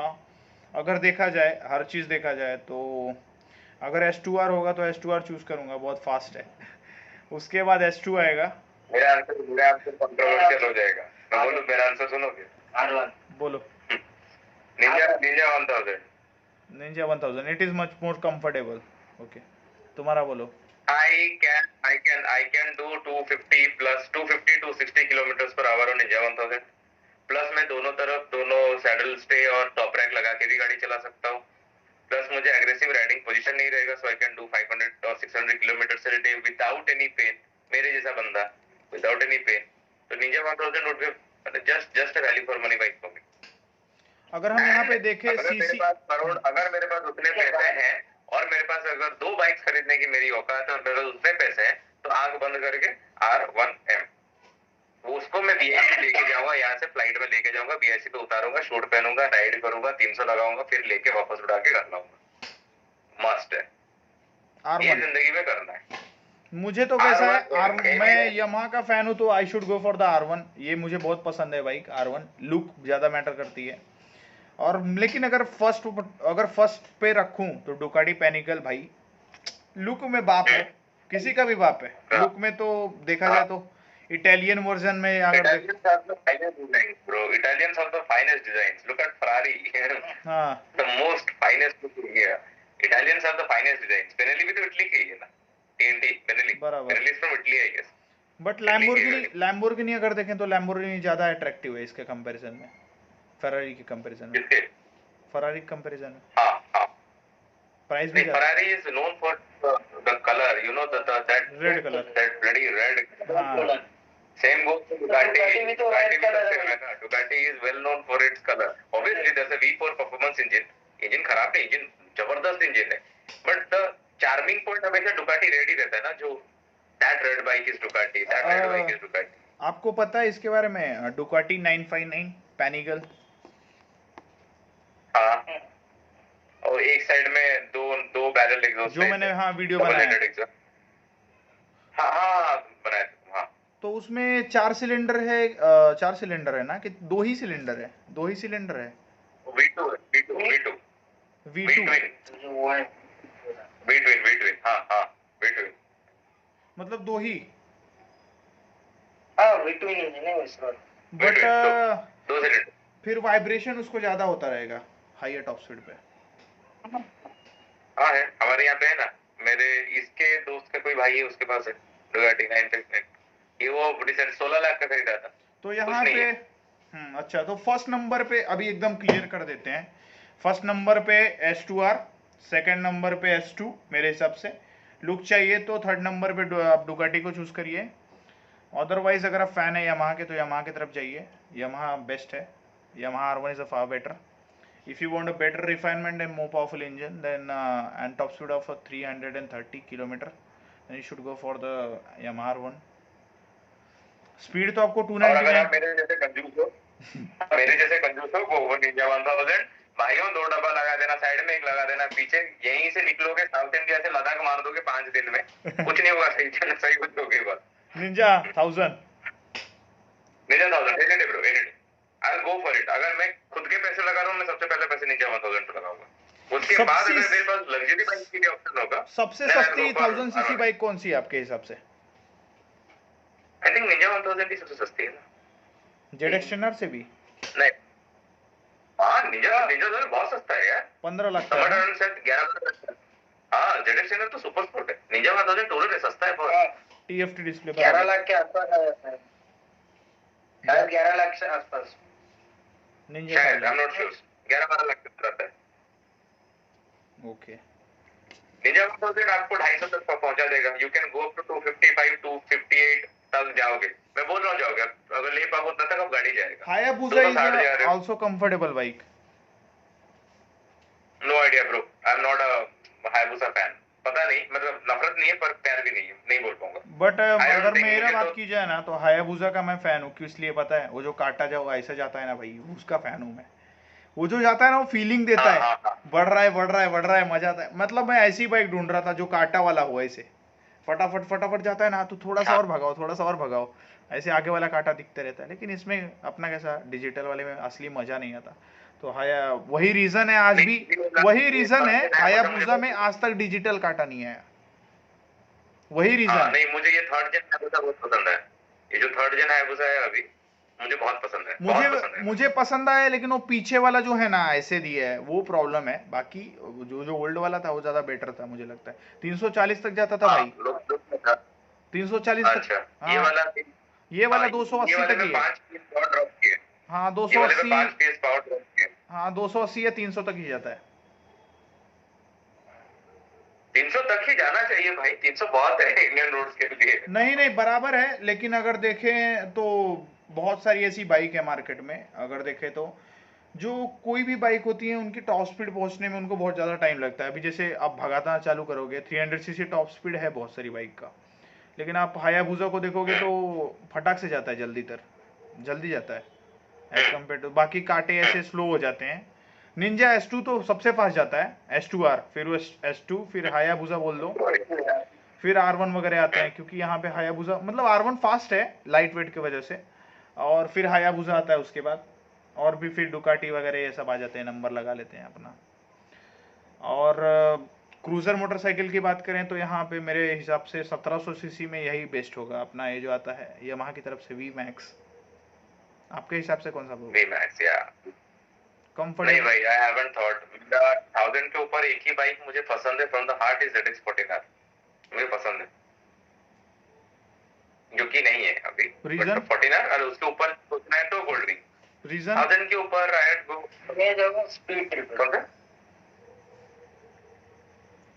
S2: अगर देखा जाए, हर चीज देखा जाए तो अगर S2R होगा तो S2R चूज करूंगा, बहुत फास्ट है. उसके बाद S2 आएगा.
S1: मेरा आंसर कंट्रोवर्शियल हो जाएगा. मैं बोलूं, मेरा आंसर सुनोगे?
S3: R1.
S2: बोलो.
S1: Ninja 1000.
S2: Ninja 1000 it is much more comfortable. Okay, तुम्हारा बोलो.
S1: I can do 250 plus 250 to 60 kilometers per hour on Ninja 1000. Plus मैं दोनों तरफ दोनों सैडल स्टे और टॉप रैक लगा के भी गाड़ी चला सकता हूँ. प्लस मुझे एग्रेसिव राइडिंग पोजीशन नहीं रहेगा, सो आई कैन डू 500 और 600 kilometres a day without any pain. मेरे जैसा बंदा विदाउट एनी पेन. तो Ninja 1000 would be just a value for money bike for me.
S2: अगर हम यहाँ पे देखें सीसी,
S1: अगर मेरे पास उतने पैसे हैं और मेरे पास अगर दो बाइक्स खरीदने की मेरी औकात है और मेरे पास उतने पैसे हैं, तो आंख बंद करके R1M, उसको मैं BIC लेके जाऊंगा, यहाँ से फ्लाइट में लेके जाऊंगा, BIC पे उतारूंगा, शूट पहनूंगा, राइड करूंगा, 300 लगाऊंगा, फिर लेके वापस उड़ा के घर लाऊंगा. मस्ट है, ये
S2: R1
S1: जिंदगी में करना है.
S2: मुझे तो कैसा है,
S1: R1
S2: मैं यमाहा का फैन हूँ तो I should go for the R1. ये मुझे बहुत पसंद है बाइक. R1 लुक ज्यादा मैटर करती है. और लेकिन अगर फर्स्ट पे रखूं तो डुकाटी पैनिकल भाई, लुक में बाप है, किसी का भी बाप है. लुक में तो देखा जाए तो इटालियन वर्जन में अगर
S1: Italians have the finest designs, bro. Italians have the finest designs. Look at Ferrari.
S2: हाँ,
S1: The most finest look here. Italians have the finest designs. Benelli भी तो इटली की ही है ना. TNT Benelli.
S2: बराबर.
S1: Benelli is from Italy, I guess.
S2: But Lamborghini अगर देखें तो लैम्बोर्गिनी ज्यादा अट्रैक्टिव है इसके कंपैरिजन में, फेरारी के कंपैरिजन में.
S1: किसके?
S2: फरारी कंपैरिजन में
S1: हाँ हाँ.
S2: प्राइस भी ज्यादा.
S1: Ferrari is known for the color. You know that
S2: red colour.
S1: that bloody red.
S2: हाँ,
S1: Same goes to Ducati.
S3: Ducati भी तो red color है.
S1: Ducati is well known for its color. Obviously, there's a V4 performance engine. Engine खराब नहीं, engine जबरदस्त engine है. But the charming point हमेशा Ducati red ही रहता है ना, जो that red bike is Ducati, that red bike is Ducati.
S2: आपको पता है इसके बारे में? डुकाटी 959 पैनिगल.
S1: हाँ. और एक साइड में दो बैरल एग्जॉस्ट
S2: जो मैंने वीडियो बनाया.
S1: हाँ बनाया.
S2: तो उसमें 4 सिलेंडर है, 4 सिलेंडर है ना कि 2 ही सिलेंडर है? 2 ही सिलेंडर है।
S1: V2 है, V2
S2: V2
S3: जो वो है
S1: V twin, हाँ V twin।
S2: मतलब 2 ही,
S3: हाँ V2 इंजन है इस बार।
S2: बट
S1: दो सिलेंडर।
S2: फिर वाइब्रेशन उसको ज़्यादा होता रहेगा हाईयर टॉप स्पीड पे।
S1: हाँ है, हमारे यहाँ पे है ना, मेरे इसके दोस्त का कोई भाई है, उसके पास है डुगाटी 959। ये वो रिसेंट 16 लाख का खरीदा था।
S2: तो यहाँ
S1: नहीं
S2: पे
S1: है।
S2: अच्छा, तो फर्स्ट नंबर पे अभी एकदम क्लियर कर देते हैं। फर्स्ट नंबर पे S2R, सेकंड नंबर पे S2 मेरे हिसाब से। लुक चाहिए तो थर्ड नंबर पे आप डुगाटी को चूज़ करिए। अदरवाइज अगर आप फैन है यामाहा के तो यामाहा की तरफ जाइए, यामाहा बेस्ट है। Yamaha R1 is a far better. If you want a better refinement and more powerful engine, then and top speed of 330 kilometer, then you should go for the Yamaha R1. Speed तो आपको
S1: और अगर
S2: 299।
S1: आप मेरे जैसे कंजूस हो वो निंजा 1000 भाइयों, 2 डब्बा लगा देना साइड में, एक लगा देना पीछे, यहीं से निकलोगे साउथ इंडिया से लद्दाख मार दोगे 5 दिन में। कुछ नहीं होगा, सही कुछ होगी बस।
S2: Ninja 1000।
S1: Ninja 1000 any day bro, any day I will go for it. अगर मैं खुद के पैसे लगा रहा हूं, मैं सबसे पहले पैसे निंजा 1000 पे लगाऊंगा। उसके बाद अगर मेरे पास लग्जरी बाइक के लिए ऑप्शन होगा,
S2: सबसे
S1: then I'll
S2: सस्ती
S1: go for
S2: 1000 CC
S1: R1।
S2: Bike कौन सी है आपके हिसाब से?
S1: आई थिंक निंजा 1000 ही सबसे सस्ती है ना।
S2: जेड एक्सटेंडर से भी
S1: नहीं, हाँ निंजा निंजा तो बहुत सस्ता है यार,
S2: 15 लाख का है
S1: समर
S2: ना?
S1: Run set 11। हाँ जेड एक्सटेंडर तो सुपर स्पोर्ट है, निंजा 1000 टोरल है, सस्ता है बहुत।
S3: हाँ,
S2: TFT डिस्प्ले
S3: 11 लाख के आसपास आ जाता है, शायद 11 लाख से आसपास।
S2: निंजा
S1: शायद, आई एम नॉट श्योर, 11-12 लाख तक रहता है।
S2: ओके।
S1: निंजा 1000 आपको 250 तक पहुंचा देगा। You can go up to 255 258 तक जाओगे, मैं बोल रहा हूँ जाओगे, अगर ले पाओ उतना तक अब गाड़ी जाएगा।
S2: हायाबुसा इज
S1: 260 जा रहे हो।
S2: Also comfortable bike.
S1: No idea bro, I am not a Hayabusa fan. पता नहीं, मतलब नफरत नहीं है पर प्यार भी नहीं है, नहीं बोल पाऊंगा।
S2: बट
S1: I don't
S2: अगर
S1: think
S2: मेरा
S1: मुझे
S2: बात
S1: तो-
S2: की जाए ना तो हायाबुसा का मैं फैन हूँ। क्यों? इसलिए पता है, वो जो काटा जाओ ऐसा जाता है ना भाई, उसका फैन हूँ मैं। वो जो जाता है ना, वो फीलिंग देता है,
S1: हाँ।
S2: बढ़ रहा है बढ़ रहा है बढ़ रहा है, मजा आता है। मतलब मैं ऐसी बाइक ढूंढ रहा था जो काटा वाला हो, ऐसे फटाफट फटाफट जाता है ना, तो थोड़ा सा और भगाओ थोड़ा सा और भगाओ, ऐसे आगे वाला काटा दिखते रहता है। लेकिन इसमें अपना कैसा डिजिटल वाले में असली मजा नहीं आता। तो हाया वही रीजन है आज भी, वही रीजन है हायाबुसा में आज तक डिजिटल काटा नहीं आया। वही रीजन है।
S1: नहीं, मुझे ये थर्ड जेन हायाबुसा बहुत पसंद है। ये जो थर्ड जेन हायाबुसा है अभी, मुझे बहुत पसंद है, बहुत पसंद है।
S2: मुझे पसंद आया, लेकिन वो पीछे वाला जो है ना ऐसे दिया है, वो प्रॉब्लम है। बाकी जो ओल्ड वाला था वो ज्यादा बेटर था मुझे लगता है। 340 तक जाता था भाई, 340 तक।
S1: अच्छा,
S2: हाँ,
S1: ये वाला
S2: ये वाला 280 तक ही है।
S1: 5 पीस पावर ड्रॉप किए।
S2: हाँ
S1: ये वाले में
S2: 280।
S1: 5 पीस पावर ड्रॉप किए।
S2: हाँ 280 या 300 तक ही जाता है।
S1: 300 तक ही जाना चाहिए भाई, 300 बहुत है इंडियन रोड्स के लिए।
S2: नहीं नहीं, बराबर है। लेकिन अगर देखें तो बहुत सारी ऐसी बाइक है मार्केट में, अगर देखें तो जो कोई भी बाइक होती है उनकी टॉप स्पीड पहुंचने में उनको बहुत ज़्यादा टाइम लगता है। अभी जैसे आप भगाना चालू करोगे, 300 सीसी टॉप स्पीड है बहुत सारी बाइक का, लेकिन आप हायाबुसा को देखोगे तो फटाक से जाता है, जल्दी जाता है एज कम्पेयर टू बाकी कांटे ऐसे स्लो हो जाते हैं। निंजा S2 तो सबसे फास्ट जाता है, S2R, फिर वो S2, फिर हायाबुसा बोल दो, फिर R1 वगैरह आते हैं। क्योंकि यहाँ पे हायाबुसा मतलब R1 फास्ट है लाइट वेट की वजह से, और फिर हायाबुसा आता है उसके बाद, और भी फिर डुकाटी वगैरह ये सब आ जाते हैं, नंबर लगा लेते हैं अपना। और क्रूजर मोटरसाइकिल की बात करें तो यहाँ पे मेरे हिसाब से 1700 सीसी में यही बेस्ट होगा अपना, ये जो आता है यामाहा की तरफ से VMAX। आपके हिसाब से कौन सा होगा?
S1: VMAX या
S2: कंफर्ट?
S1: नहीं भाई, आई हैवंट थॉट। 1000 के ऊपर एक ही बाइक मुझे पसंद है from the heart, is ZX49। मुझे पसंद है, जो कि नहीं है अभी।
S2: रीजन?
S1: 49 और उसके ऊपर सोचना है तो गोल्ड रिंग।
S2: रीजन
S1: 1000 के ऊपर आई हैड गो
S3: मैं जाऊंगा स्पीड ट्रिपल।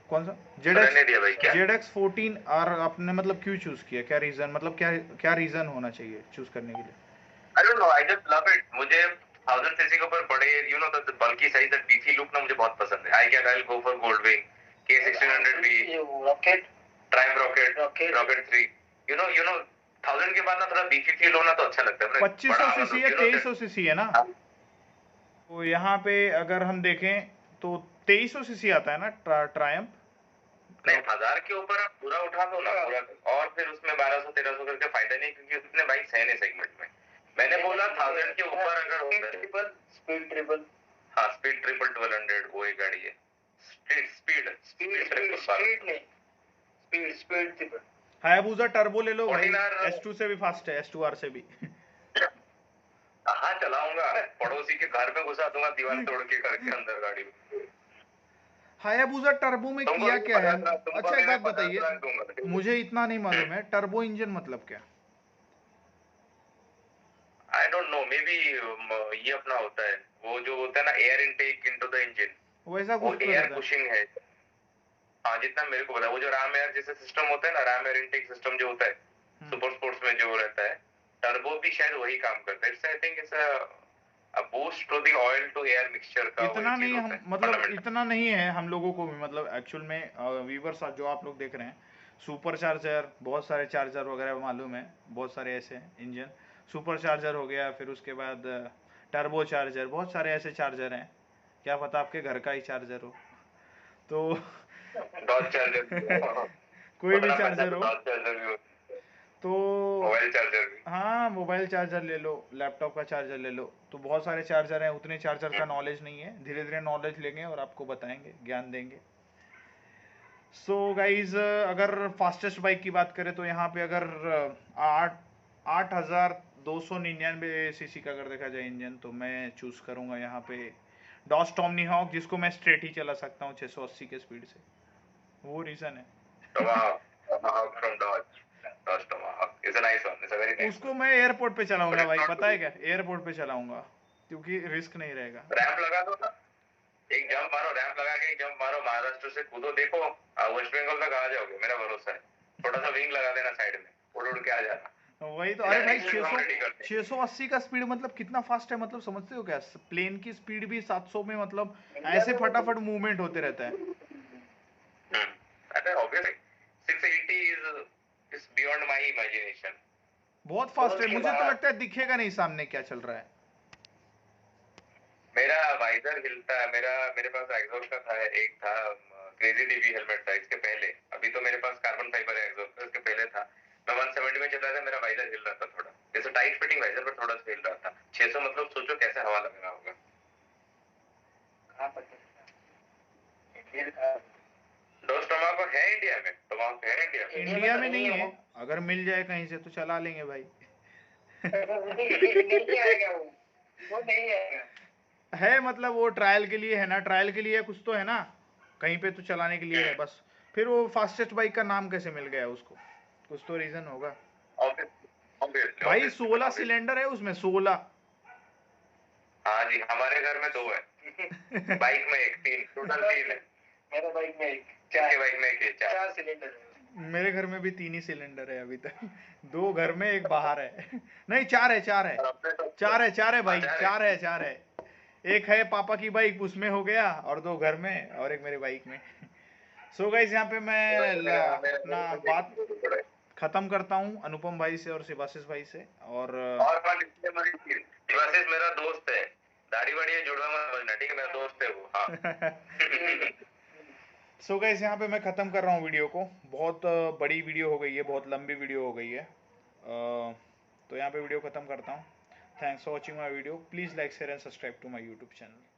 S2: कौन सा?
S1: रहने दिया भाई, क्या
S2: ZX14। और आपने मतलब क्यों चूज किया? क्या रीजन, मतलब क्या रीजन होना चाहिए चूज करने के लिए?
S1: I don't know, I just love it. मुझे 1000 सीसी के ऊपर बड़े you know the bulky size, the beachy look ना मुझे बहुत पसंद है। I go for Gold Wing, K1600V,
S3: Rocket,
S1: Triumph Rocket 3। You know 1000 के बाद ना थोड़ा बीची फील होना तो अच्छा लगता है।
S2: 2500 सीसी या 2300 सीसी है ना? तो यहाँ पे अगर हम देखें तो 2300 सीसी आता है ना ट्रायम्फ,
S1: नहीं 1000 के ऊपर आप पूरा उठा दो ना पूरा, और फिर उसमें 1200-1300 करके फायदा नहीं, क्योंकि उतने बाइक्स है नहीं सेगमेंट में। मैंने बोला 1000 के ऊपर अगर होता है
S3: स्पीड ट्रिपल,
S1: हाँ स्पीड ट्रिपल 1200 वो एक गाड़ी है। Speed
S3: triple.
S2: हायाबुसा टर्बो ले लो भाई,
S1: 14R
S2: S2 से भी फास्ट है, S2R से भी।
S1: हाँ चलाऊंगा, पड़ोसी के घर में घुसा दूंगा दीवार तोड़ के घर के अंदर गाड़ी में।
S2: हायाबुसा टर्बो में
S1: तुमको
S2: किया
S1: भी
S2: क्या है?
S1: 50 लाख, तुमको
S2: अच्छा
S1: भी
S2: एक
S1: मैं
S2: बात
S1: 50 लाख
S2: बताइए,
S1: दूंगा।
S2: मुझे इतना नहीं मालूम है, टर्बो इंजन मतलब क्या?
S1: आई डोंट नो, मे बी ये अपना होता है वो जो होता है ना air intake into the engine,
S2: वैसा
S1: वो
S2: कुछ तो
S1: एयर
S2: रहता है।
S1: पुशिंग है। हाँ जितना मेरे को पता है, वो जो राम एयर जैसे सिस्टम होता है ना, राम एयर इनटेक सिस्टम जो होता है सुपर स्पोर्ट्स में जो रहता है, टर्बो भी शायद वही काम करता है। It's I think it's a boost to the oil to air mixture का वही
S2: इतना
S1: चीज
S2: नहीं,
S1: होता
S2: हम
S1: है
S2: मतलब
S1: fundamental।
S2: इतना नहीं है हम लोगों को भी, मतलब एक्चुअल में वीवर्स जो आप लोग देख रहे हैं, सुपर चार्जर, बहुत सारे चार्जर वगैरह मालूम है, बहुत सारे ऐसे इंजन, सुपर चार्जर हो गया, फिर उसके बाद टर्बो चार्जर, बहुत सारे ऐसे चार्जर हैं, क्या पता आपके घर का ही चार्जर हो तो
S1: डॉज चार्जर
S2: कोई भी
S1: उतना पैसा
S2: चार्जर
S1: तो
S2: हो
S1: डॉज चार्जर भी होता है,
S2: तो,
S1: मोबाइल चार्जर भी।
S2: हाँ मोबाइल चार्जर ले लो, लैपटॉप का चार्जर ले लो, तो बहुत सारे चार्जर हैं, उतने चार्जर का नॉलेज नहीं है, धीरे धीरे नॉलेज लेंगे और आपको बताएंगे, ज्ञान देंगे। सो गाइज अगर फास्टेस्ट बाइक की बात करें तो यहाँ पे अगर 8,299 सीसी का अगर देखा जाए इंजन, तो मैं चूज करूंगा यहाँ पे डॉस टॉमनी हॉक, जिसको मैं स्ट्रेट ही चला सकता हूँ 680 के स्पीड से, वो रीजन है।
S1: Tomahawk from Dodge. Dodge Tomahawk is a nice one. It's a very nice
S2: उसको
S1: one.
S2: मैं एयरपोर्ट पे चलाऊंगा
S1: But it's
S2: भाई,
S1: not
S2: पता है
S1: too
S2: क्या, एयरपोर्ट पे चलाऊंगा, क्योंकि रिस्क नहीं रहेगा।
S1: रैंप लगा दो ना, एक जंप मारो, रैंप लगा के एक जंप मारो, महाराष्ट्र से कूदो, देखो वेस्ट बंगाल तक आ जाओगे, मेरा भरोसा है। थोड़ा सा विंग लगा देना साइड में, उड़ उड़ के आ जाना।
S2: वही तो, अरे भाई
S1: Landing strip हम ready कर देंगे।
S2: 680 का स्पीड मतलब कितना फास्ट है, मतलब समझते हो क्या? प्लेन की स्पीड भी 700 में, मतलब ऐसे फटाफट मूवमेंट होते रहता है।
S1: अरे obviously 680 is beyond my imagination.
S2: बहुत फास्ट है, मुझे तो लगता है दिखेगा नहीं सामने क्या चल रहा है।
S1: मेरा वाइजर हिलता है, मेरे पास एग्जॉस्ट का था, एक था क्रेजी डीवी हेलमेट था इसके पहले, अभी तो मेरे पास कार्बन फाइबर है एग्जॉस्ट का, इसके पहले था, मैं 170 में चल रहा था, मेरा वाइजर हिल रहा था थोड़ा, जैसे टाइट फिटिंग वाइजर पर थोड़ा सा हिल रहा था। 600 मतलब सोचो कैसे हवा लग रहा होगा। डॉज टोमाको है इंडिया में, टोमाको है इंडिया में।
S2: इंडिया में नहीं है, अगर मिल जाए कहीं से तो चला लेंगे भाई।
S3: नहीं आएगा वो नहीं आएगा।
S2: है मतलब वो ट्रायल के लिए है ना, ट्रायल के लिए कुछ तो है ना, कहीं पे तो चलाने के लिए है बस। फिर वो फास्टेस्ट बाइक का नाम कैसे मिल गया उसको, कुछ तो रीजन होगा
S1: Obviously,
S2: भाई।
S1: obviously,
S2: 16
S1: obviously।
S2: सिलेंडर है उसमें, 16।
S1: हाँ जी, हमारे घर में 2 है, बाइक में एक, 3 टोटल 3 है।
S3: मेरा बाइक में एक,
S1: चार बाइक में एक,
S3: 4 सिलेंडर है।
S2: मेरे घर में भी 3 ही सिलेंडर है अभी तक, 2 घर में, एक बाहर है। नहीं 4 है, 4 है, 4 है भाई, 4 है। एक है पापा की बाइक, उसमें हो गया, और 2 घर में, और एक मेरे बाइक में। सो गाइस यहाँ पे मैं अपना बात खत्म करता हूँ अनुपम भाई से और शिवाशीष भाई से। और
S1: शिवाशीष मेरा दोस्त है, दाढ़ी वाड़ी है, जुड़वा मत समझना, ठीक है, मेरा दोस्त है वो। हाँ।
S2: सो गाइस यहाँ पे मैं ख़त्म कर रहा हूँ वीडियो को, बहुत बड़ी वीडियो हो गई है, बहुत लंबी वीडियो हो गई है, तो यहाँ पे वीडियो ख़त्म करता हूँ। Thanks for watching my video, please like share and subscribe to my YouTube channel.